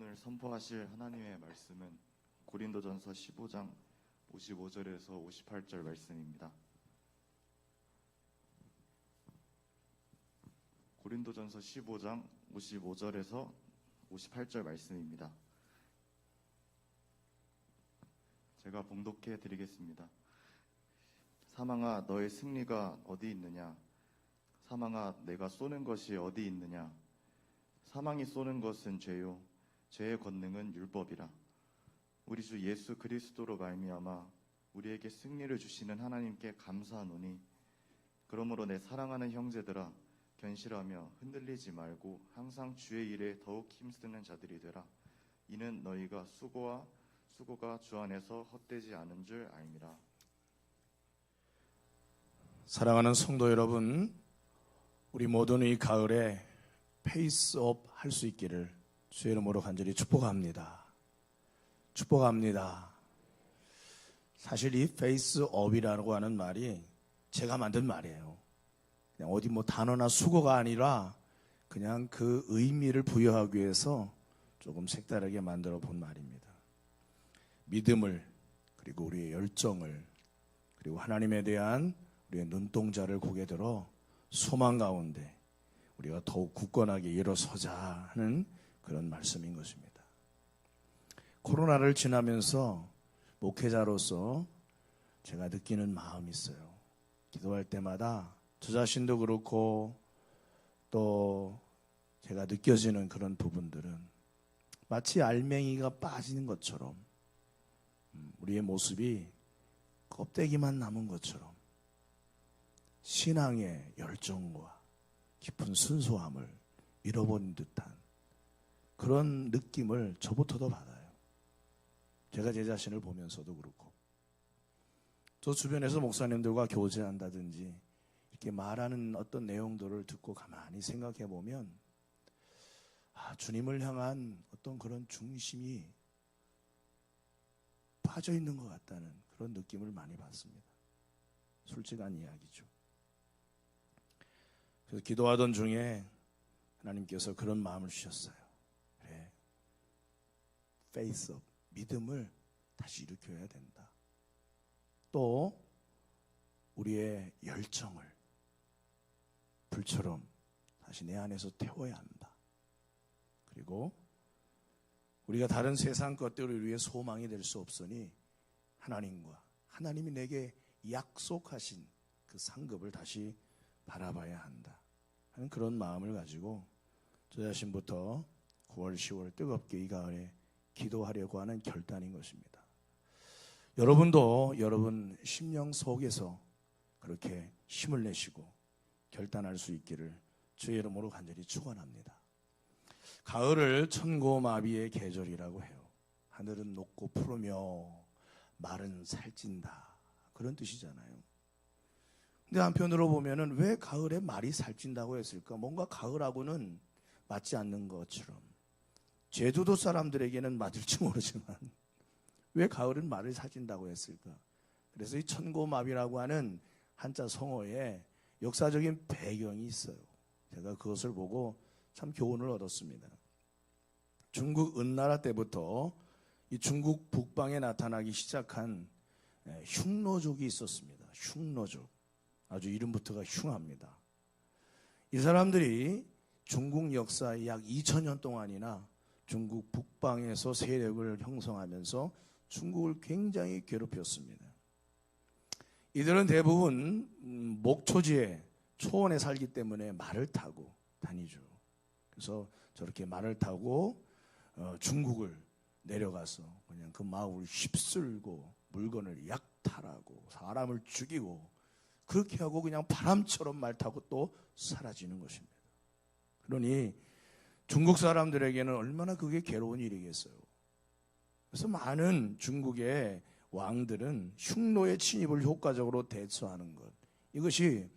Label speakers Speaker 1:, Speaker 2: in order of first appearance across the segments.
Speaker 1: 오늘 선포하실 하나님의 말씀은 고린도전서 15장 55절에서 58절 말씀입니다. 고린도전서 15장 55절에서 58절 말씀입니다. 제가 봉독해 드리겠습니다. 사망아, 너의 승리가 어디 있느냐? 사망아, 내가 쏘는 것이 어디 있느냐? 사망이 쏘는 것은 죄요, 죄의 권능은 율법이라. 우리 주 예수 그리스도로 말미암아 우리에게 승리를 주시는 하나님께 감사하노니, 그러므로 내 사랑하는 형제들아, 견실하며 흔들리지 말고 항상 주의 일에 더욱 힘쓰는 자들이 되라. 이는 너희가 수고가 주 안에서 헛되지 않은 줄 알미라.
Speaker 2: 사랑하는 성도 여러분, 우리 모두는 이 가을에 페이스업 할 수 있기를 주의 이름으로 간절히 축복합니다. 축복합니다. 사실 이 페이스업이라고 하는 말이 제가 만든 말이에요. 그냥 어디 단어나 수거가 아니라 그냥 그 의미를 부여하기 위해서 조금 색다르게 만들어 본 말입니다. 믿음을, 그리고 우리의 열정을, 그리고 하나님에 대한 우리의 눈동자를 고개 들어 소망 가운데 우리가 더욱 굳건하게 일어서자 하는 그런 말씀인 것입니다. 코로나를 지나면서 목회자로서 제가 느끼는 마음이 있어요. 기도할 때마다 저 자신도 그렇고 또 제가 느껴지는 그런 부분들은 마치 알맹이가 빠지는 것처럼, 우리의 모습이 껍데기만 남은 것처럼 신앙의 열정과 깊은 순수함을 잃어버린 듯한 그런 느낌을 저부터도 받아요. 제가 제 자신을 보면서도 그렇고, 저 주변에서 목사님들과 교제한다든지 이렇게 말하는 어떤 내용들을 듣고 가만히 생각해 보면 주님을 향한 어떤 그런 중심이 빠져 있는 것 같다는 그런 느낌을 많이 받습니다. 솔직한 이야기죠. 그래서 기도하던 중에 하나님께서 그런 마음을 주셨어요. 그래, 페이스업, 믿음을 다시 일으켜야 된다. 또 우리의 열정을 불처럼 다시 내 안에서 태워야 한다. 그리고 우리가 다른 세상 것들을 위해 소망이 될 수 없으니 하나님이 내게 약속하신 그 상급을 다시 바라봐야 한다 하는 그런 마음을 가지고 저 자신부터 9월, 10월 뜨겁게 이 가을에 기도하려고 하는 결단인 것입니다. 여러분도 여러분 심령 속에서 그렇게 힘을 내시고 결단할 수 있기를 주의 이름으로 간절히 축원합니다. 가을을 천고마비의 계절이라고 해요. 하늘은 높고 푸르며 말은 살찐다, 그런 뜻이잖아요. 근데 한편으로 보면은 왜 가을에 말이 살찐다고 했을까? 뭔가 가을하고는 맞지 않는 것처럼, 제주도 사람들에게는 맞을지 모르지만 왜 가을은 말을 살찐다고 했을까? 그래서 이 천고마비라고 하는 한자 성어에 역사적인 배경이 있어요. 제가 그것을 보고 참 교훈을 얻었습니다. 중국 은나라 때부터 이 중국 북방에 나타나기 시작한 흉노족이 있었습니다. 흉노족. 아주 이름부터가 흉합니다. 이 사람들이 중국 역사의 약 2000년 동안이나 중국 북방에서 세력을 형성하면서 중국을 굉장히 괴롭혔습니다. 이들은 대부분 목초지에, 초원에 살기 때문에 말을 타고 다니죠. 그래서 저렇게 말을 타고 중국을 내려가서 그냥 그 마을을 휩쓸고 물건을 약탈하고 사람을 죽이고 그렇게 하고 그냥 바람처럼 말 타고 또 사라지는 것입니다. 그러니 중국 사람들에게는 얼마나 그게 괴로운 일이겠어요. 그래서 많은 중국의 왕들은 흉노의 침입을 효과적으로 대처하는 것, 이것이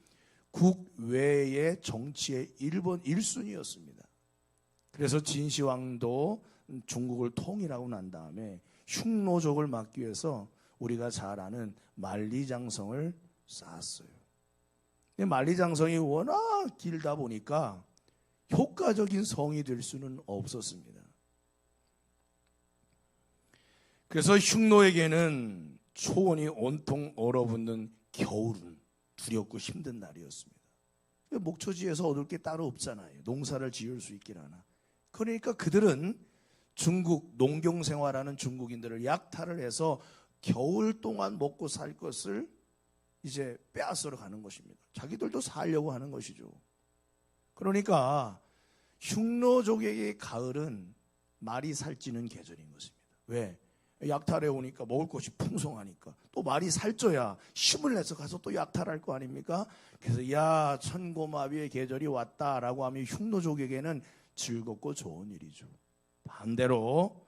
Speaker 2: 국외의 정치의 1순위였습니다. 그래서 진시황도 중국을 통일하고 난 다음에 흉노족을 막기 위해서 우리가 잘 아는 만리장성을 쌓았어요. 만리장성이 워낙 길다 보니까 효과적인 성이 될 수는 없었습니다. 그래서 흉노에게는 초원이 온통 얼어붙는 겨울은 두렵고 힘든 날이었습니다. 목초지에서 얻을 게 따로 없잖아요. 농사를 지을 수 있긴 하나. 그러니까 그들은 중국 농경생활하는 중국인들을 약탈을 해서 겨울 동안 먹고 살 것을 이제 빼앗으러 가는 것입니다. 자기들도 살려고 하는 것이죠. 그러니까 흉노족에게 가을은 말이 살찌는 계절인 것입니다. 왜? 약탈해 오니까 먹을 것이 풍성하니까 또 말이 살쪄야 힘을 내서 가서 또 약탈할 거 아닙니까? 그래서 야 천고마비의 계절이 왔다라고 하면 흉노족에게는 즐겁고 좋은 일이죠. 반대로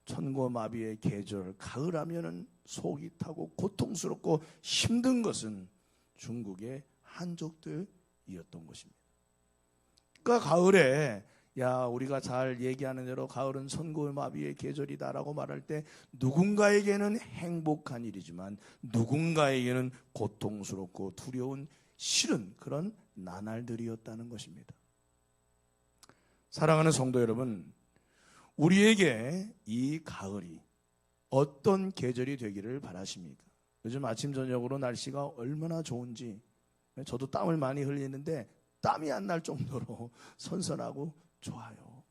Speaker 2: 천고마비의 계절 가을 하면은 속이 타고 고통스럽고 힘든 것은 중국의 한족들이었던 것입니다. 그러니까 가을에 야 우리가 잘 얘기하는 대로 가을은 천고마비의 계절이다라고 말할 때 누군가에게는 행복한 일이지만 누군가에게는 고통스럽고 두려운 싫은 그런 나날들이었다는 것입니다. 사랑하는 성도 여러분, 우리에게 이 가을이 어떤 계절이 되기를 바라십니까? 요즘 아침 저녁으로 날씨가 얼마나 좋은지 저도 땀을 많이 흘리는데 땀이 안 날 정도로 선선하고 좋아요.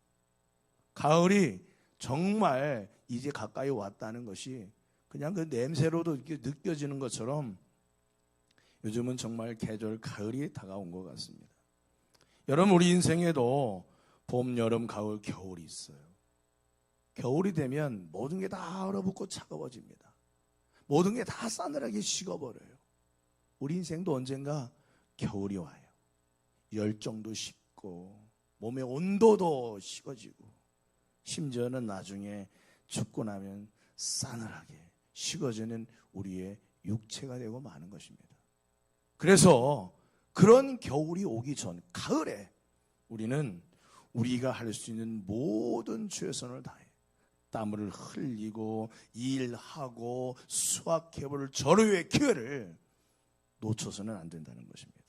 Speaker 2: 가을이 정말 이제 가까이 왔다는 것이 그냥 그 냄새로도 느껴지는 것처럼 요즘은 정말 계절 가을이 다가온 것 같습니다. 여러분 우리 인생에도 봄, 여름, 가을, 겨울이 있어요. 겨울이 되면 모든 게 다 얼어붙고 차가워집니다. 모든 게 다 싸늘하게 식어버려요. 우리 인생도 언젠가 겨울이 와요. 열정도 식고 몸의 온도도 식어지고 심지어는 나중에 죽고 나면 싸늘하게 식어지는 우리의 육체가 되고 마는 것입니다. 그래서 그런 겨울이 오기 전 가을에 우리는 우리가 할 수 있는 모든 최선을 다해 땀을 흘리고 일하고 수확해볼 절호의 기회를 놓쳐서는 안 된다는 것입니다.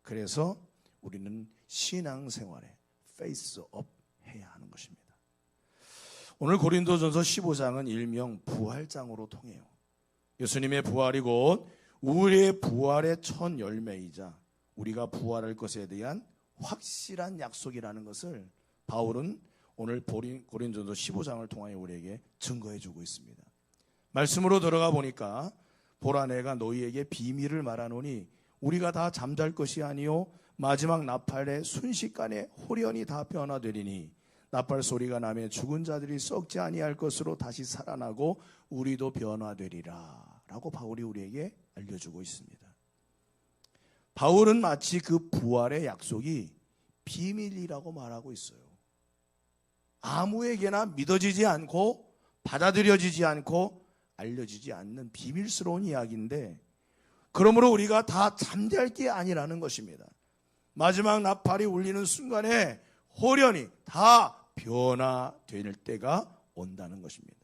Speaker 2: 그래서 우리는 신앙생활에 페이스업 해야 하는 것입니다. 오늘 고린도전서 15장은 일명 부활장으로 통해요. 예수님의 부활이 곧 우리의 부활의 첫 열매이자 우리가 부활할 것에 대한 확실한 약속이라는 것을 바울은 오늘 고린도전서 15장을 통하여 우리에게 증거해 주고 있습니다. 말씀으로 들어가 보니까 보라 내가 너희에게 비밀을 말하노니 우리가 다 잠잘 것이 아니요 마지막 나팔의 순식간에 홀연히 다 변화되리니 나팔 소리가 나며 죽은 자들이 썩지 아니할 것으로 다시 살아나고 우리도 변화되리라 라고 바울이 우리에게 알려주고 있습니다. 바울은 마치 그 부활의 약속이 비밀이라고 말하고 있어요. 아무에게나 믿어지지 않고 받아들여지지 않고 알려지지 않는 비밀스러운 이야기인데 그러므로 우리가 다 잠잘 게 아니라는 것입니다. 마지막 나팔이 울리는 순간에 홀연히 다 변화될 때가 온다는 것입니다.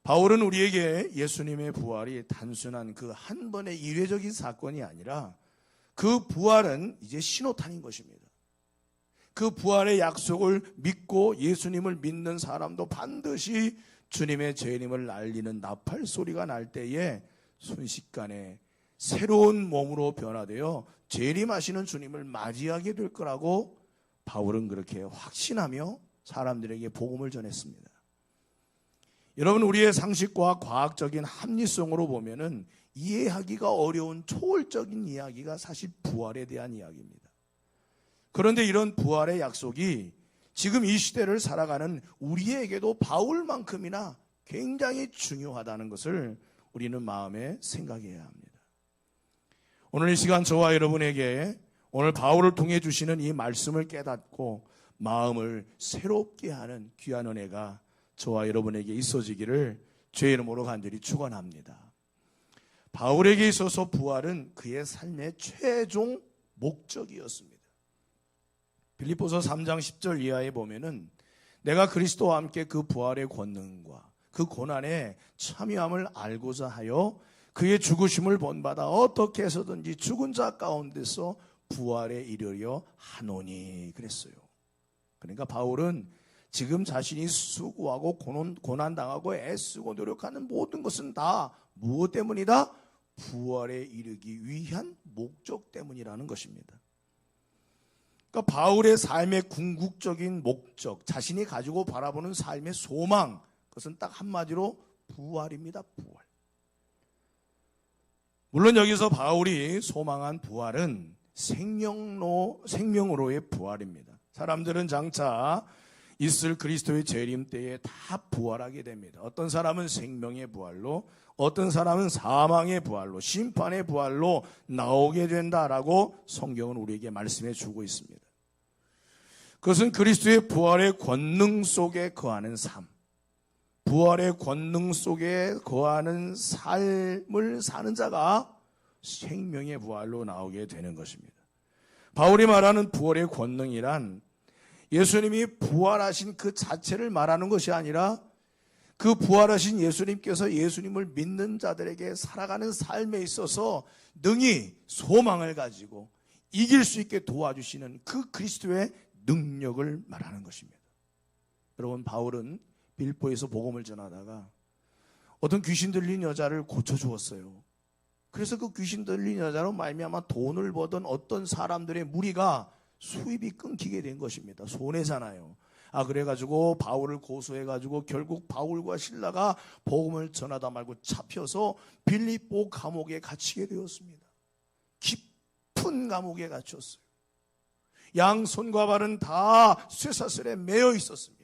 Speaker 2: 바울은 우리에게 예수님의 부활이 단순한 그 한 번의 이례적인 사건이 아니라 그 부활은 이제 신호탄인 것입니다. 그 부활의 약속을 믿고 예수님을 믿는 사람도 반드시 주님의 재림을 알리는 나팔 소리가 날 때에 순식간에 새로운 몸으로 변화되어 재림하시는 주님을 맞이하게 될 거라고 바울은 그렇게 확신하며 사람들에게 복음을 전했습니다. 여러분 우리의 상식과 과학적인 합리성으로 보면은 이해하기가 어려운 초월적인 이야기가 사실 부활에 대한 이야기입니다. 그런데 이런 부활의 약속이 지금 이 시대를 살아가는 우리에게도 바울만큼이나 굉장히 중요하다는 것을 우리는 마음에 생각해야 합니다. 오늘 이 시간 저와 여러분에게 오늘 바울을 통해 주시는 이 말씀을 깨닫고 마음을 새롭게 하는 귀한 은혜가 저와 여러분에게 있어지기를 주의 이름으로 간절히 축원합니다. 바울에게 있어서 부활은 그의 삶의 최종 목적이었습니다. 빌립보서 3장 10절 이하에 보면은 내가 그리스도와 함께 그 부활의 권능과 그 고난에 참여함을 알고자 하여 그의 죽으심을 본받아 어떻게 해서든지 죽은 자 가운데서 부활에 이르려 하노니 그랬어요. 그러니까 바울은 지금 자신이 수고하고 고난당하고 애쓰고 노력하는 모든 것은 다 무엇 때문이다? 부활에 이르기 위한 목적 때문이라는 것입니다. 그러니까 바울의 삶의 궁극적인 목적, 자신이 가지고 바라보는 삶의 소망, 그것은 딱 한마디로 부활입니다. 부활. 물론 여기서 바울이 소망한 부활은 생명으로의 부활입니다. 사람들은 장차 있을 그리스도의 재림 때에 다 부활하게 됩니다. 어떤 사람은 생명의 부활로, 어떤 사람은 사망의 부활로, 심판의 부활로 나오게 된다라고 성경은 우리에게 말씀해 주고 있습니다. 그것은 그리스도의 부활의 권능 속에 거하는 삶, 부활의 권능 속에 거하는 삶을 사는 자가 생명의 부활로 나오게 되는 것입니다. 바울이 말하는 부활의 권능이란 예수님이 부활하신 그 자체를 말하는 것이 아니라 그 부활하신 예수님께서 예수님을 믿는 자들에게 살아가는 삶에 있어서 능히 소망을 가지고 이길 수 있게 도와주시는 그 그리스도의 능력을 말하는 것입니다. 여러분, 바울은 빌보에서 복음을 전하다가 어떤 귀신 들린 여자를 고쳐주었어요. 그래서 그 귀신 들린 여자로 말미암아 돈을 버던 어떤 사람들의 무리가 수입이 끊기게 된 것입니다. 손해잖아요. 그래가지고 바울을 고소해가지고 결국 바울과 실라가 복음을 전하다 말고 잡혀서 빌립보 감옥에 갇히게 되었습니다. 깊은 감옥에 갇혔어요. 양손과 발은 다 쇠사슬에 매여 있었습니다.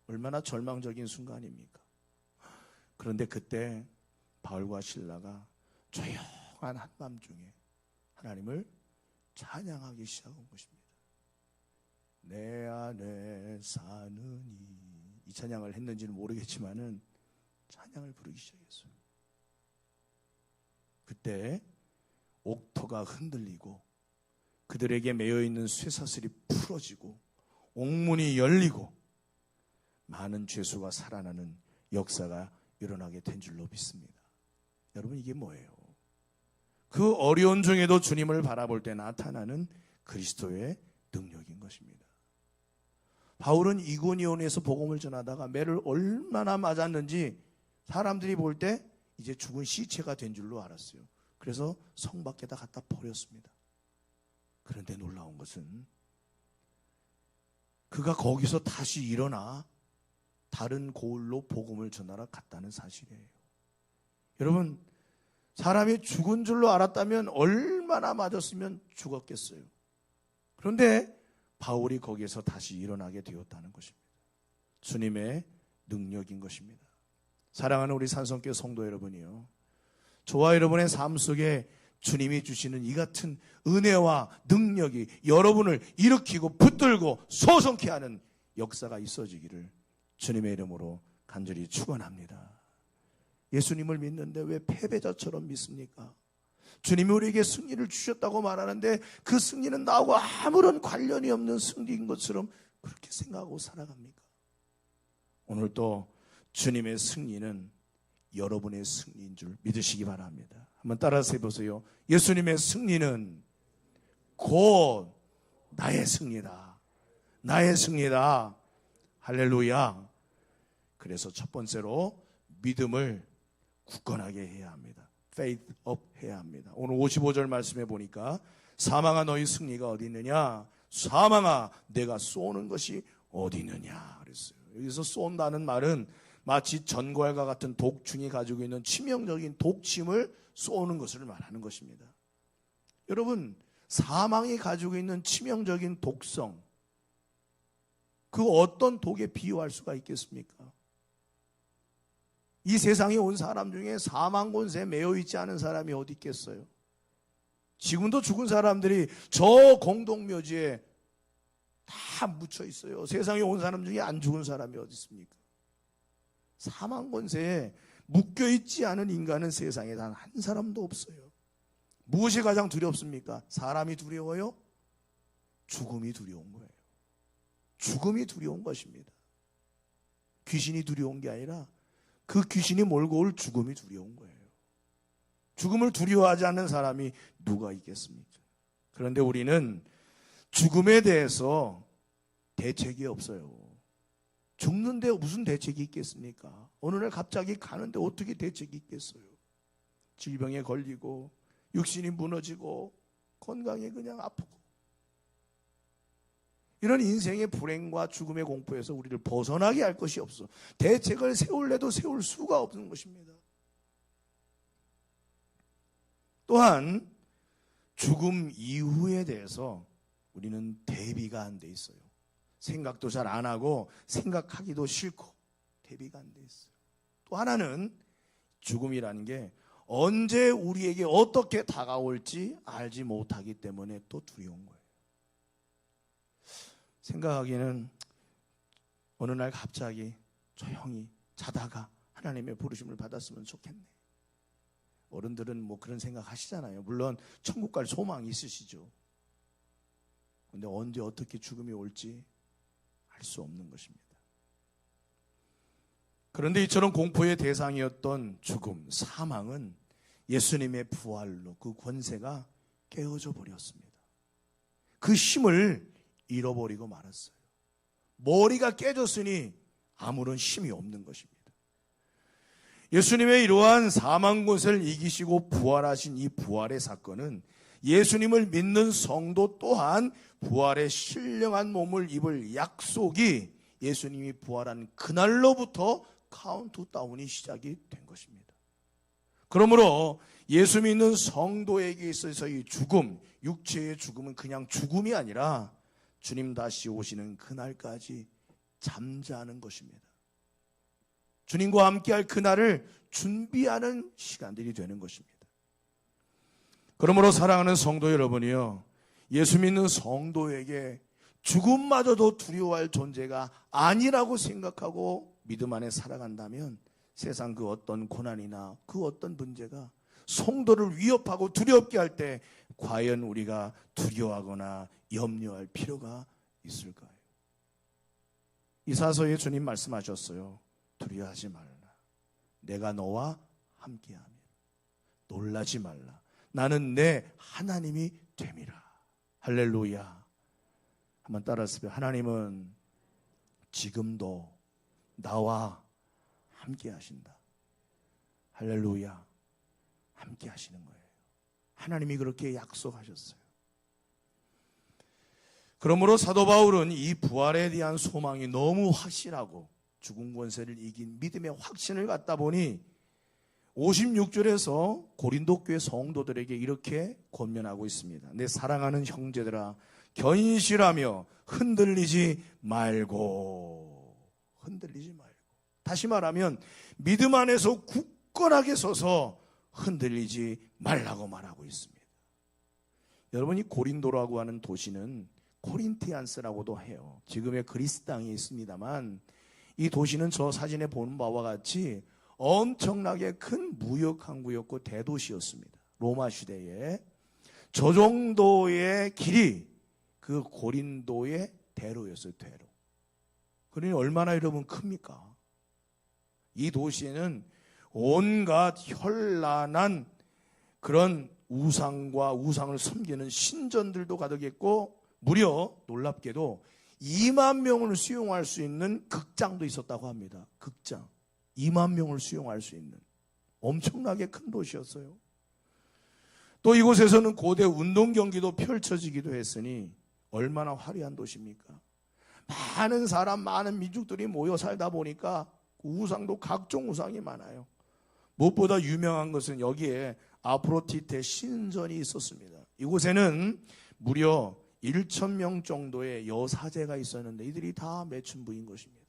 Speaker 2: 얼마나 절망적인 순간입니까? 그런데 그때 바울과 실라가 조용한 한밤중에 하나님을 찬양하기 시작한 것입니다. 내 안에 사느니, 이 찬양을 했는지는 모르겠지만은 찬양을 부르기 시작했어요. 그때 옥토가 흔들리고 그들에게 매여있는 쇠사슬이 풀어지고 옥문이 열리고 많은 죄수가 살아나는 역사가 일어나게 된 줄로 믿습니다. 여러분, 이게 뭐예요? 그 어려운 중에도 주님을 바라볼 때 나타나는 그리스도의 능력인 것입니다. 바울은 이고니온에서 복음을 전하다가 매를 얼마나 맞았는지 사람들이 볼 때 이제 죽은 시체가 된 줄로 알았어요. 그래서 성 밖에다 갖다 버렸습니다. 그런데 놀라운 것은 그가 거기서 다시 일어나 다른 고을로 복음을 전하러 갔다는 사실이에요. 여러분, 사람이 죽은 줄로 알았다면 얼마나 맞았으면 죽었겠어요. 그런데 바울이 거기에서 다시 일어나게 되었다는 것입니다. 주님의 능력인 것입니다. 사랑하는 우리 산성교 성도 여러분이요, 저와 여러분의 삶 속에 주님이 주시는 이 같은 은혜와 능력이 여러분을 일으키고 붙들고 소성케 하는 역사가 있어지기를 주님의 이름으로 간절히 축원합니다. 예수님을 믿는데 왜 패배자처럼 믿습니까? 주님이 우리에게 승리를 주셨다고 말하는데 그 승리는 나하고 아무런 관련이 없는 승리인 것처럼 그렇게 생각하고 살아갑니까? 오늘 또 주님의 승리는 여러분의 승리인 줄 믿으시기 바랍니다. 한번 따라서 해보세요. 예수님의 승리는 곧 나의 승리다. 나의 승리다. 할렐루야. 그래서 첫 번째로 믿음을 굳건하게 해야 합니다. faith up 해야 합니다. 오늘 55절 말씀해 보니까 사망아 너희 승리가 어디 있느냐? 사망아 내가 쏘는 것이 어디 있느냐 그랬어요. 여기서 쏜다는 말은 마치 전과과 같은 독충이 가지고 있는 치명적인 독침을 쏘는 것을 말하는 것입니다. 여러분, 사망이 가지고 있는 치명적인 독성, 그 어떤 독에 비유할 수가 있겠습니까? 이 세상에 온 사람 중에 사망 권세에 매여 있지 않은 사람이 어디 있겠어요? 지금도 죽은 사람들이 저 공동묘지에 다 묻혀 있어요. 세상에 온 사람 중에 안 죽은 사람이 어디 있습니까? 사망 권세에 묶여 있지 않은 인간은 세상에 단 한 사람도 없어요. 무엇이 가장 두렵습니까? 사람이 두려워요? 죽음이 두려운 거예요. 죽음이 두려운 것입니다. 귀신이 두려운 게 아니라 그 귀신이 몰고 올 죽음이 두려운 거예요. 죽음을 두려워하지 않는 사람이 누가 있겠습니까? 그런데 우리는 죽음에 대해서 대책이 없어요. 죽는데 무슨 대책이 있겠습니까? 어느 날 갑자기 가는데 어떻게 대책이 있겠어요? 질병에 걸리고 육신이 무너지고 건강이 그냥 아프고, 이런 인생의 불행과 죽음의 공포에서 우리를 벗어나게 할 것이 없어. 대책을 세울래도 세울 수가 없는 것입니다. 또한 죽음 이후에 대해서 우리는 대비가 안 돼 있어요. 생각도 잘 안 하고 생각하기도 싫고 대비가 안 돼 있어요. 또 하나는 죽음이라는 게 언제 우리에게 어떻게 다가올지 알지 못하기 때문에 또 두려운 거예요. 생각하기에는 어느 날 갑자기 조용히 자다가 하나님의 부르심을 받았으면 좋겠네. 어른들은 뭐 그런 생각 하시잖아요. 물론 천국 갈 소망이 있으시죠. 근데 언제 어떻게 죽음이 올지 알 수 없는 것입니다. 그런데 이처럼 공포의 대상이었던 죽음, 사망은 예수님의 부활로 그 권세가 깨어져 버렸습니다. 그 힘을 잃어버리고 말았어요. 머리가 깨졌으니 아무런 힘이 없는 것입니다. 예수님의 이러한 사망 권세를 이기시고 부활하신 이 부활의 사건은 예수님을 믿는 성도 또한 부활의 신령한 몸을 입을 약속이 예수님이 부활한 그날로부터 카운트다운이 시작이 된 것입니다. 그러므로 예수 믿는 성도에게 있어서 이 죽음, 육체의 죽음은 그냥 죽음이 아니라 주님 다시 오시는 그날까지 잠자는 것입니다. 주님과 함께할 그날을 준비하는 시간들이 되는 것입니다. 그러므로 사랑하는 성도 여러분이요, 예수 믿는 성도에게 죽음마저도 두려워할 존재가 아니라고 생각하고 믿음 안에 살아간다면 세상 그 어떤 고난이나 그 어떤 문제가 성도를 위협하고 두렵게 할 때 과연 우리가 두려워하거나 염려할 필요가 있을까요? 이사서에 주님 말씀하셨어요. 두려워하지 말라. 내가 너와 함께하며 놀라지 말라. 나는 내 하나님이 됨이라. 할렐루야. 한번 따라하세요. 하나님은 지금도 나와 함께 하신다. 할렐루야. 함께 하시는 거예요. 하나님이 그렇게 약속하셨어요. 그러므로 사도 바울은 이 부활에 대한 소망이 너무 확실하고 죽음 권세를 이긴 믿음의 확신을 갖다 보니 56절에서 고린도 교회 성도들에게 이렇게 권면하고 있습니다. 내 사랑하는 형제들아, 견실하며 흔들리지 말고. 다시 말하면 믿음 안에서 굳건하게 서서 흔들리지 말라고 말하고 있습니다. 여러분이 고린도라고 하는 도시는 코린티안스라고도 해요. 지금의 그리스 땅이 있습니다만 이 도시는 저 사진에 보는 바와 같이 엄청나게 큰 무역 항구였고 대도시였습니다. 로마 시대에 저 정도의 길이 그 고린도의 대로였어요. 대로. 그러니 얼마나 여러분 큽니까? 이 도시에는 온갖 현란한 그런 우상과 우상을 섬기는 신전들도 가득했고 무려 놀랍게도 2만 명을 수용할 수 있는 극장도 있었다고 합니다. 극장. 2만 명을 수용할 수 있는 엄청나게 큰 도시였어요. 또 이곳에서는 고대 운동 경기도 펼쳐지기도 했으니 얼마나 화려한 도시입니까? 많은 사람, 많은 민족들이 모여 살다 보니까 우상도 각종 우상이 많아요. 무엇보다 유명한 것은 여기에 아프로디테 신전이 있었습니다. 이곳에는 무려 1,000명 정도의 여사제가 있었는데 이들이 다 매춘부인 것입니다.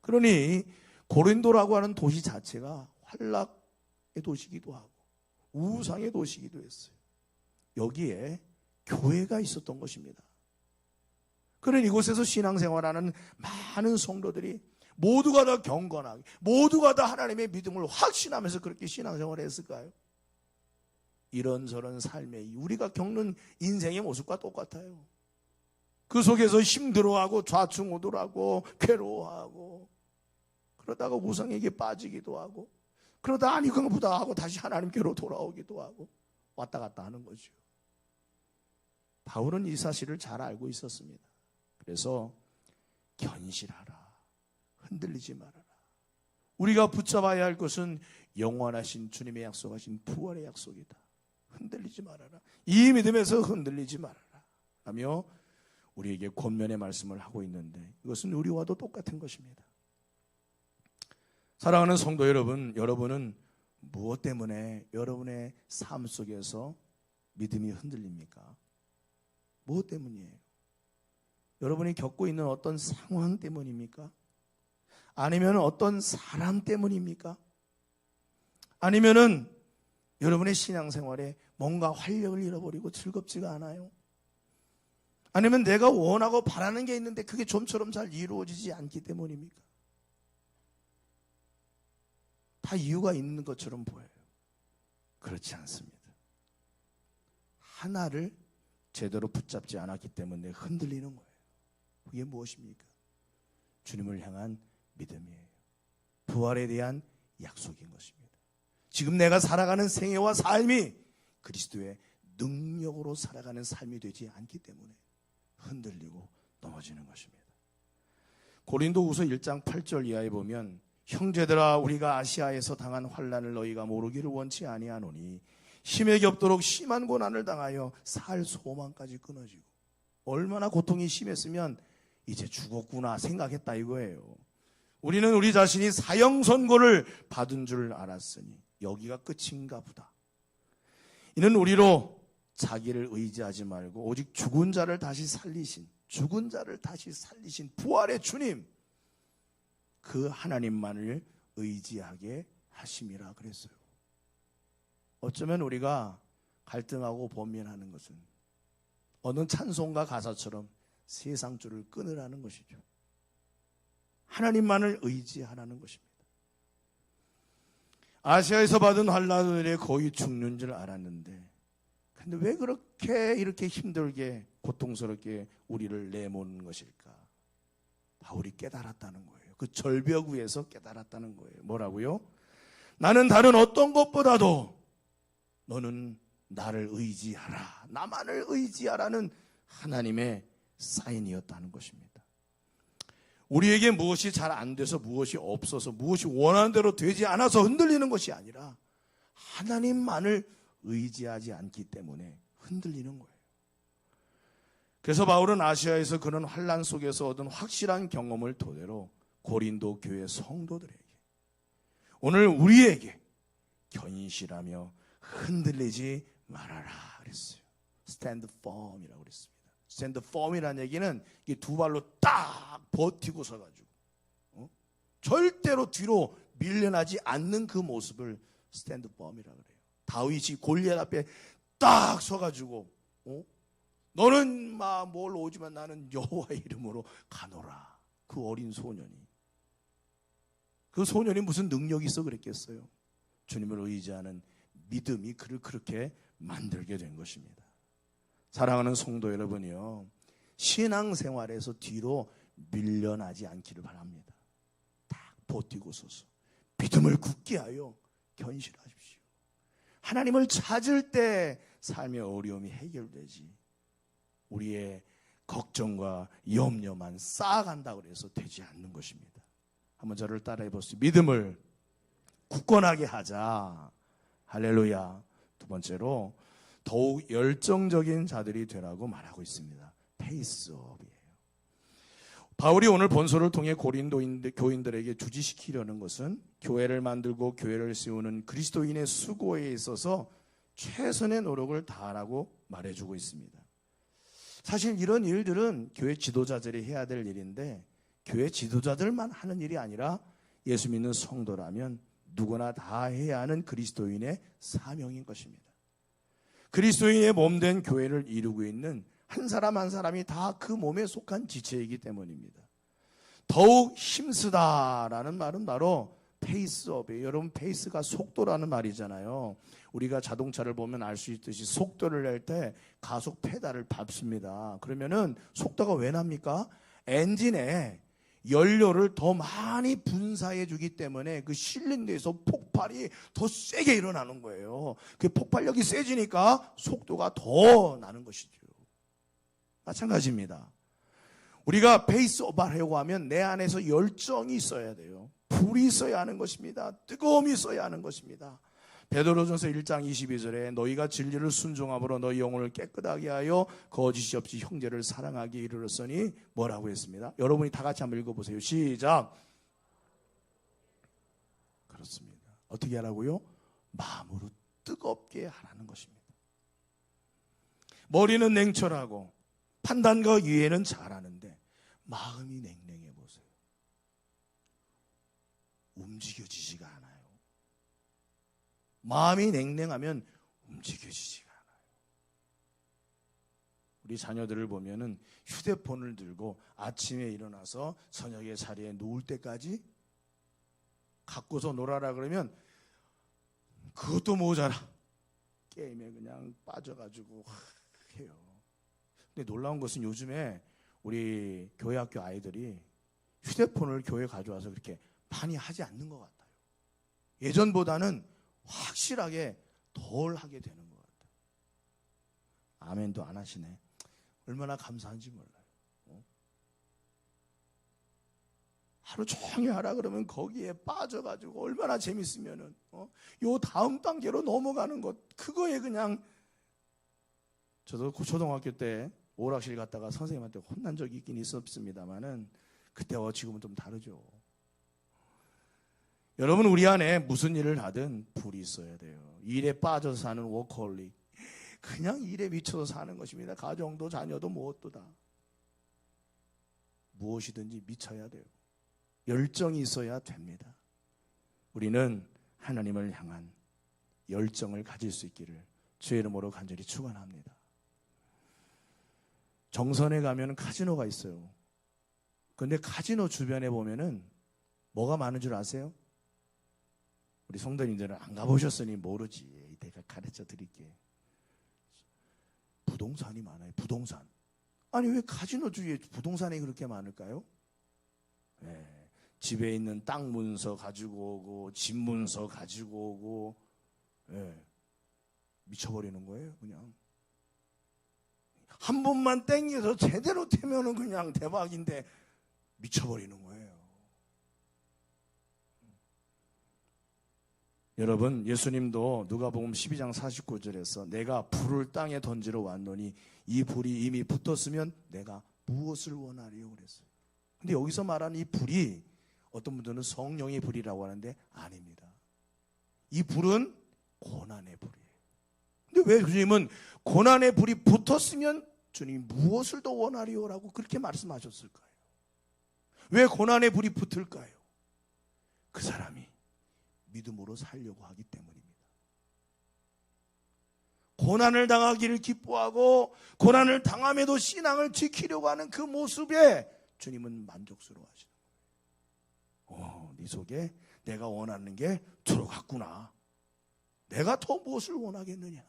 Speaker 2: 그러니 고린도라고 하는 도시 자체가 환락의 도시이기도 하고 우상의 도시이기도 했어요. 여기에 교회가 있었던 것입니다. 그런 이곳에서 신앙생활하는 많은 성도들이 모두가 다 경건하게, 모두가 다 하나님의 믿음을 확신하면서 그렇게 신앙생활을 했을까요? 이런저런 삶에 우리가 겪는 인생의 모습과 똑같아요. 그 속에서 힘들어하고 좌충우돌하고 괴로워하고 그러다가 우상에게 빠지기도 하고 그러다 아니 그런가 보다 하고 다시 하나님께로 돌아오기도 하고 왔다 갔다 하는 거죠. 바울은 이 사실을 잘 알고 있었습니다. 그래서 견실하라. 흔들리지 말아라. 우리가 붙잡아야 할 것은 영원하신 주님의 약속하신 부활의 약속이다. 흔들리지 말아라. 이 믿음에서 흔들리지 말아라 하며 우리에게 권면의 말씀을 하고 있는데, 이것은 우리와도 똑같은 것입니다. 사랑하는 성도 여러분, 여러분은 무엇 때문에 여러분의 삶 속에서 믿음이 흔들립니까? 무엇 때문이에요? 여러분이 겪고 있는 어떤 상황 때문입니까? 아니면 어떤 사람 때문입니까? 아니면은 여러분의 신앙생활에 뭔가 활력을 잃어버리고 즐겁지가 않아요? 아니면 내가 원하고 바라는 게 있는데 그게 좀처럼 잘 이루어지지 않기 때문입니까? 다 이유가 있는 것처럼 보여요. 그렇지 않습니다. 하나를 제대로 붙잡지 않았기 때문에 흔들리는 거예요. 그게 무엇입니까? 주님을 향한 믿음이에요. 부활에 대한 약속인 것입니다. 지금 내가 살아가는 생애와 삶이 그리스도의 능력으로 살아가는 삶이 되지 않기 때문에 흔들리고 넘어지는 것입니다. 고린도후서 1장 8절 이하에 보면, 형제들아, 우리가 아시아에서 당한 환난을 너희가 모르기를 원치 아니하노니 힘에 겹도록 심한 고난을 당하여 살 소망까지 끊어지고. 얼마나 고통이 심했으면 이제 죽었구나 생각했다 이거예요. 우리는 우리 자신이 사형 선고를 받은 줄 알았으니 여기가 끝인가 보다. 이는 우리로 자기를 의지하지 말고 오직 죽은 자를 다시 살리신 부활의 주님, 그 하나님만을 의지하게 하심이라 그랬어요. 어쩌면 우리가 갈등하고 번민하는 것은 어느 찬송가 가사처럼 세상 줄을 끊으라는 것이죠. 하나님만을 의지하라는 것입니다. 아시아에서 받은 환난에 거의 죽는 줄 알았는데, 근데 왜 이렇게 힘들게 고통스럽게 우리를 내모는 것일까? 바울이 깨달았다는 거예요. 그 절벽 위에서 깨달았다는 거예요. 뭐라고요? 나는 다른 어떤 것보다도 너는 나를 의지하라, 나만을 의지하라는 하나님의 사인이었다는 것입니다. 우리에게 무엇이 잘 안 돼서, 무엇이 없어서, 무엇이 원하는 대로 되지 않아서 흔들리는 것이 아니라 하나님만을 의지하지 않기 때문에 흔들리는 거예요. 그래서 바울은 아시아에서 그런 환난 속에서 얻은 확실한 경험을 토대로 고린도 교회 성도들에게, 오늘 우리에게 견실하며 흔들리지 말아라 그랬어요. Stand firm이라고 그랬습니다. Stand firm이라는 얘기는 두 발로 딱 버티고 서가지고 절대로 뒤로 밀려나지 않는 그 모습을 Stand firm이라고 그래요. 다윗이 골리앗 앞에 딱 서가지고 너는 뭘 오지만 나는 여호와의 이름으로 가노라. 그 어린 소년이, 그 소년이 무슨 능력이 있어 그랬겠어요? 주님을 의지하는 믿음이 그를 그렇게 만들게 된 것입니다. 사랑하는 성도 여러분이요, 신앙생활에서 뒤로 밀려나지 않기를 바랍니다. 딱 버티고 서서 믿음을 굳게 하여 견실하십시오. 하나님을 찾을 때 삶의 어려움이 해결되지, 우리의 걱정과 염려만 쌓아간다고 해서 되지 않는 것입니다. 한번 저를 따라해 보세요. 믿음을 굳건하게 하자. 할렐루야. 두 번째로, 더욱 열정적인 자들이 되라고 말하고 있습니다. 페이스업이에요. 바울이 오늘 본서를 통해 고린도 교인들에게 주지시키려는 것은 교회를 만들고 교회를 세우는 그리스도인의 수고에 있어서 최선의 노력을 다하라고 말해주고 있습니다. 사실 이런 일들은 교회 지도자들이 해야 될 일인데, 교회 지도자들만 하는 일이 아니라 예수 믿는 성도라면 누구나 다 해야 하는 그리스도인의 사명인 것입니다. 그리스도인의 몸된 교회를 이루고 있는 한 사람 한 사람이 다 그 몸에 속한 지체이기 때문입니다. 더욱 힘쓰다라는 말은 바로 페이스업이에요. 여러분, 페이스가 속도라는 말이잖아요. 우리가 자동차를 보면 알 수 있듯이 속도를 낼 때 가속 페달을 밟습니다. 그러면은 속도가 왜 납니까? 엔진에 연료를 더 많이 분사해 주기 때문에 그 실린더에서 폭발이 더 세게 일어나는 거예요. 그 폭발력이 세지니까 속도가 더 나는 것이죠. 마찬가지입니다. 우리가 페이스 오버 하려고 하면 내 안에서 열정이 있어야 돼요. 불이 있어야 하는 것입니다. 뜨거움이 있어야 하는 것입니다. 베드로전서 1장 22절에 너희가 진리를 순종함으로 너희 영혼을 깨끗하게 하여 거짓이 없이 형제를 사랑하기 이르렀으니 뭐라고 했습니다. 여러분이 다 같이 한번 읽어보세요. 시작. 그렇습니다. 어떻게 하라고요? 마음으로 뜨겁게 하라는 것입니다. 머리는 냉철하고 판단과 이해는 잘하는데 마음이 냉랭해 보세요. 움직여지지가 않아요. 마음이 냉랭하면 움직여지지가 않아요. 우리 자녀들을 보면은 휴대폰을 들고 아침에 일어나서 저녁에 자리에 누울 때까지 갖고서 놀아라 그러면 그것도 모자라. 게임에 그냥 빠져가지고 해요. 근데 놀라운 것은 요즘에 우리 교회 학교 아이들이 휴대폰을 교회 가져와서 그렇게 많이 하지 않는 것 같아요. 예전보다는 확실하게 덜 하게 되는 것 같아요. 아멘도 안 하시네. 얼마나 감사한지 몰라요. 하루 종일 하라 그러면 거기에 빠져가지고 얼마나 재밌으면은 요 다음 단계로 넘어가는 것 그거에 그냥. 저도 초등학교 때 오락실 갔다가 선생님한테 혼난 적이 있긴 있었습니다만은 그때와 지금은 좀 다르죠. 여러분 우리 안에 무슨 일을 하든 불이 있어야 돼요. 일에 빠져서 사는 워커홀릭 그냥 일에 미쳐서 사는 것입니다. 가정도 자녀도 무엇도 다 무엇이든지 미쳐야 돼요. 열정이 있어야 됩니다. 우리는 하나님을 향한 열정을 가질 수 있기를 주의 이름으로 간절히 축원합니다. 정선에 가면 카지노가 있어요. 그런데 카지노 주변에 보면은 뭐가 많은 줄 아세요? 우리 성도님들은 안 가보셨으니 모르지. 내가 가르쳐 드릴게. 부동산이 많아요. 부동산. 아니 왜 카지노 주위에 부동산이 그렇게 많을까요? 네. 집에 있는 땅 문서 가지고 오고 집 문서 가지고 오고 네. 미쳐버리는 거예요. 그냥 한 번만 땡겨서 제대로 되면은 그냥 대박인데 미쳐버리는 거예요. 여러분 예수님도 누가복음 12장 49절에서 내가 불을 땅에 던지러 왔노니 이 불이 이미 붙었으면 내가 무엇을 원하리요 그랬어요. 근데 여기서 말하는 이 불이 어떤 분들은 성령의 불이라고 하는데 아닙니다. 이 불은 고난의 불이에요. 근데 왜 주님은 고난의 불이 붙었으면 주님이 무엇을 더 원하리요라고 그렇게 말씀하셨을까요? 왜 고난의 불이 붙을까요? 그 사람이 믿음으로 살려고 하기 때문입니다. 고난을 당하기를 기뻐하고 고난을 당함에도 신앙을 지키려고 하는 그 모습에 주님은 만족스러워하시는 거예요. 네 속에 내가 원하는 게 들어갔구나. 내가 더 무엇을 원하겠느냐.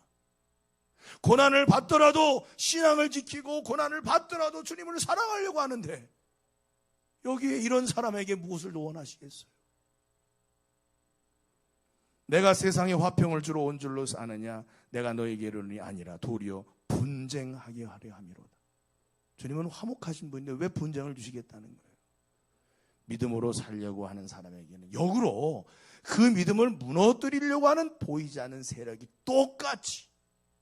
Speaker 2: 고난을 받더라도 신앙을 지키고 고난을 받더라도 주님을 사랑하려고 하는데 여기에 이런 사람에게 무엇을 더 원하시겠어요? 내가 세상에 화평을 주러 온 줄로 아느냐 내가 너에게 이르노니 아니라 도리어 분쟁하게 하려 함이로다. 주님은 화목하신 분인데 왜 분쟁을 주시겠다는 거예요? 믿음으로 살려고 하는 사람에게는 역으로 그 믿음을 무너뜨리려고 하는 보이지 않는 세력이 똑같이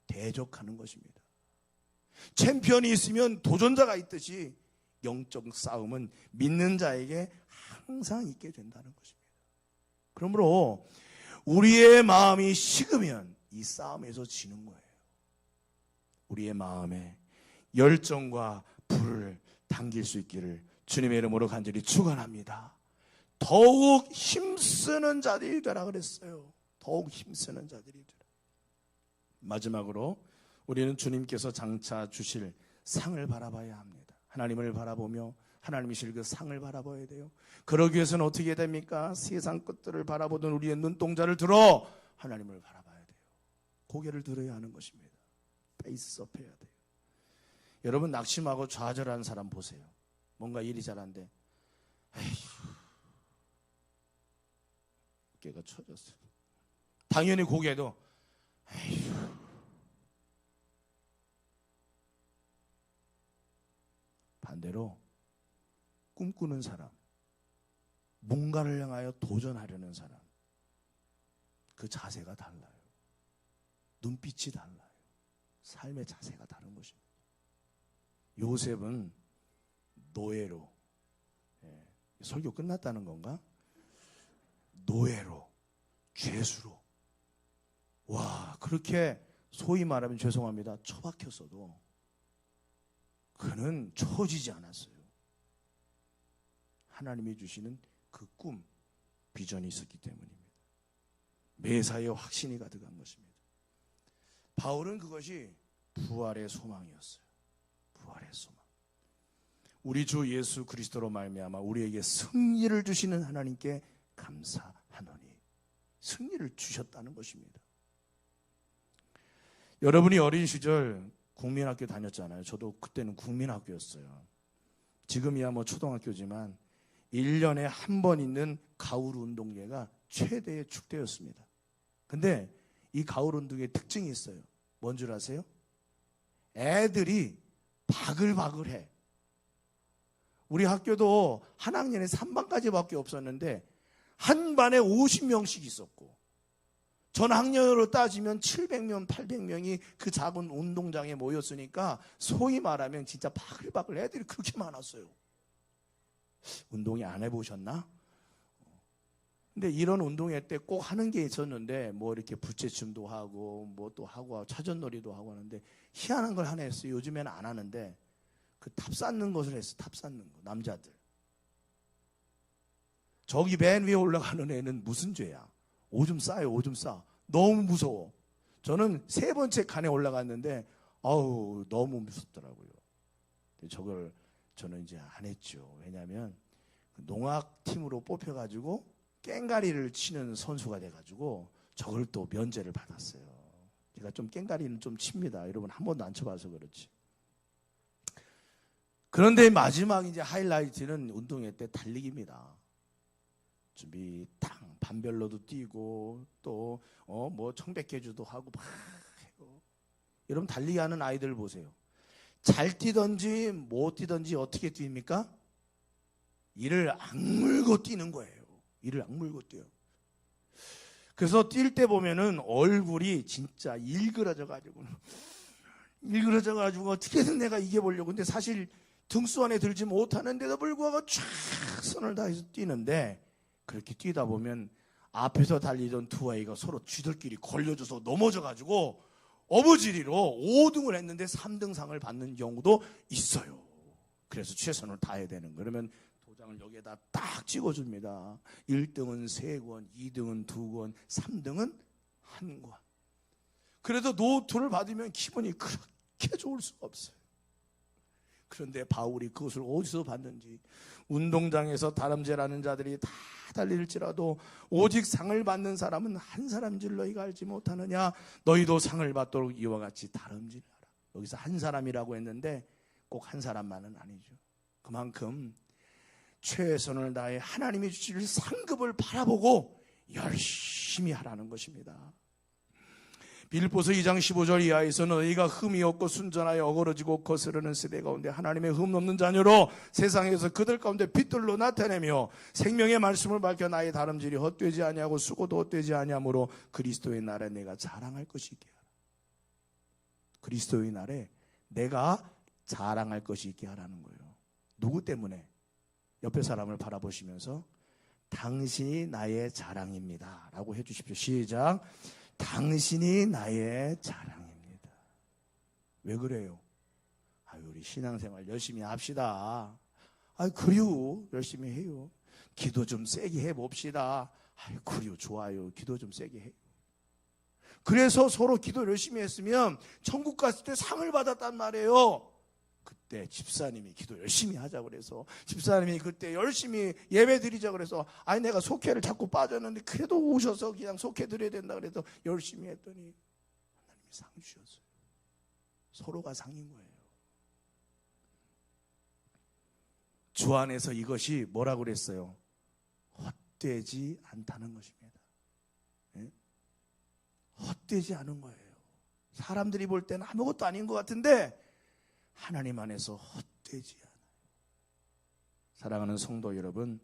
Speaker 2: 대적하는 것입니다. 챔피언이 있으면 도전자가 있듯이 영적 싸움은 믿는 자에게 항상 있게 된다는 것입니다. 그러므로 우리의 마음이 식으면 이 싸움에서 지는 거예요. 우리의 마음에 열정과 불을 당길 수 있기를 주님의 이름으로 간절히 축원합니다. 더욱 힘쓰는 자들이 되라 그랬어요. 더욱 힘쓰는 자들이 되라. 마지막으로 우리는 주님께서 장차 주실 상을 바라봐야 합니다. 하나님을 바라보며 하나님이 주실 그 상을 바라봐야 돼요. 그러기 위해서는 어떻게 됩니까? 세상 것들을 바라보던 우리의 눈동자를 들어 하나님을 바라봐야 돼요. 고개를 들어야 하는 것입니다. 페이스업 해야 돼요. 여러분 낙심하고 좌절하는 사람 보세요. 뭔가 일이 잘한데 에휴, 어깨가 처졌어요. 당연히 고개도 에휴. 반대로 꿈꾸는 사람, 뭔가를 향하여 도전하려는 사람, 그 자세가 달라요. 눈빛이 달라요. 삶의 자세가 다른 것입니다. 요셉은 노예로, 설교 끝났다는 건가? 노예로, 죄수로, 와, 그렇게 소위 말하면 죄송합니다, 처박혔어도 그는 처지지 않았어요. 하나님이 주시는 그 꿈, 비전이 있었기 때문입니다. 매사에 확신이 가득한 것입니다. 바울은 그것이 부활의 소망이었어요. 부활의 소망. 우리 주 예수 그리스도로 말미암아 우리에게 승리를 주시는 하나님께 감사하노니, 승리를 주셨다는 것입니다. 여러분이 어린 시절 국민학교 다녔잖아요. 저도 그때는 국민학교였어요. 지금이야 뭐 초등학교지만 1년에 한 번 있는 가을 운동회가 최대의 축제였습니다. 근데 이 가을 운동회의 특징이 있어요. 뭔 줄 아세요? 애들이 바글바글해. 우리 학교도 한 학년에 3반까지밖에 없었는데 한 반에 50명씩 있었고, 전 학년으로 따지면 700명, 800명이 그 작은 운동장에 모였으니까 소위 말하면 진짜 바글바글 애들이 그렇게 많았어요. 운동회 안 해보셨나? 근데 이런 운동회 때 꼭 하는 게 있었는데, 뭐 이렇게 부채춤도 하고 뭐 또 하고 차전놀이도 하고 하는데, 희한한 걸 하나 했어요. 요즘에는 안 하는데 그 탑 쌓는 것을 했어. 탑 쌓는 거. 남자들. 저기 맨 위에 올라가는 애는 무슨 죄야? 오줌 싸요. 오줌 싸. 너무 무서워. 저는 3번째 칸에 올라갔는데 아우 너무 무섭더라고요. 저걸 저는 이제 안 했죠. 왜냐하면 농악팀으로 뽑혀가지고 깽가리를 치는 선수가 돼가지고 저걸 또 면제를 받았어요. 제가 좀 깽가리는 좀 칩니다. 여러분 한 번도 안 쳐봐서 그렇지. 그런데 마지막 이제 하이라이트는 운동회 때 달리기입니다. 준비 탕 반별로도 뛰고 또 뭐 청백해주도 하고 막 해요. 여러분 달리기 하는 아이들 보세요. 잘 뛰든지 못 뛰든지 어떻게 뛰입니까? 이를 악물고 뛰는 거예요. 이를 악물고 뛰어요. 그래서 뛸 때 보면은 얼굴이 진짜 일그러져가지고 어떻게든 내가 이겨보려고. 근데 사실 등수 안에 들지 못하는데도 불구하고 쫙 손을 다해서 뛰는데, 그렇게 뛰다 보면 앞에서 달리던 두 아이가 서로 쥐들끼리 걸려줘서 넘어져가지고 어부지리로 5등을 했는데 3등상을 받는 경우도 있어요. 그래서 최선을 다해야 되는 거예요. 그러면 도장을 여기에다 딱 찍어줍니다. 1등은 3권, 2등은 2권, 3등은 1권. 그래도 노트를 받으면 기분이 그렇게 좋을 수가 없어요. 그런데 바울이 그것을 어디서 받는지, 운동장에서 다름질하는 자들이 다 달릴지라도 오직 상을 받는 사람은 한 사람인 줄 너희가 알지 못하느냐? 너희도 상을 받도록 이와 같이 다름질하라. 여기서 한 사람이라고 했는데 꼭 한 사람만은 아니죠. 그만큼 최선을 다해 하나님이 주실 상급을 바라보고 열심히 하라는 것입니다. 빌립보서 2장 15절 이하에서는 너희가 흠이 없고 순전하여 어그러지고 거스르는 세대 가운데 하나님의 흠 없는 자녀로 세상에서 그들 가운데 빛들로 나타내며 생명의 말씀을 밝혀 나의 다름질이 헛되지 아니하고 수고도 헛되지 아니하므로 그리스도의 날에 내가 자랑할 것이 있게 하라. 그리스도의 날에 내가 자랑할 것이 있게 하라는 거예요. 누구 때문에? 옆에 사람을 바라보시면서 당신이 나의 자랑입니다 라고 해주십시오. 시작. 당신이 나의 자랑입니다. 왜 그래요? 우리 신앙생활 열심히 합시다. 그래요. 열심히 해요. 기도 좀 세게 해봅시다. 그래요. 좋아요. 기도 좀 세게 해요. 그래서 서로 기도 열심히 했으면 천국 갔을 때 상을 받았단 말이에요. 그때 집사님이 기도 열심히 하자고 그래서, 집사님이 그때 열심히 예배 드리자고 그래서, 내가 속회를 자꾸 빠졌는데 그래도 오셔서 그냥 속회 드려야 된다 그래서 열심히 했더니 하나님이 상 주셨어요. 서로가 상인 거예요. 주 안에서 이것이 뭐라고 그랬어요? 헛되지 않다는 것입니다. 네? 헛되지 않은 거예요. 사람들이 볼 때는 아무것도 아닌 것 같은데 하나님 안에서 헛되지 않아요. 사랑하는 성도 여러분,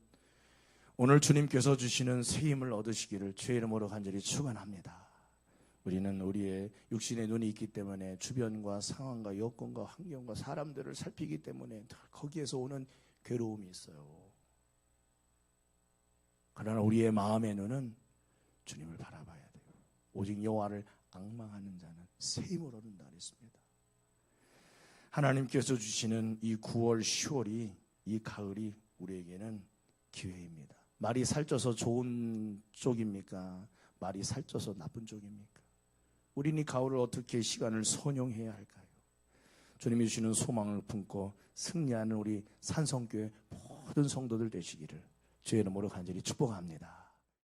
Speaker 2: 오늘 주님께서 주시는 새 힘을 얻으시기를 주의 이름으로 간절히 축원합니다. 우리는 우리의 육신의 눈이 있기 때문에 주변과 상황과 여건과 환경과 사람들을 살피기 때문에 거기에서 오는 괴로움이 있어요. 그러나 우리의 마음의 눈은 주님을 바라봐야 돼요. 오직 여호와를 앙망하는 자는 새 힘을 얻는다 그랬습니다. 하나님께서 주시는 이 9월, 10월이, 이 가을이 우리에게는 기회입니다. 말이 살쪄서 좋은 쪽입니까? 말이 살쪄서 나쁜 쪽입니까? 우리는 이 가을을 어떻게 시간을 선용해야 할까요? 주님이 주시는 소망을 품고 승리하는 우리 산성교회 모든 성도들 되시기를 주의 이름으로 간절히 축복합니다.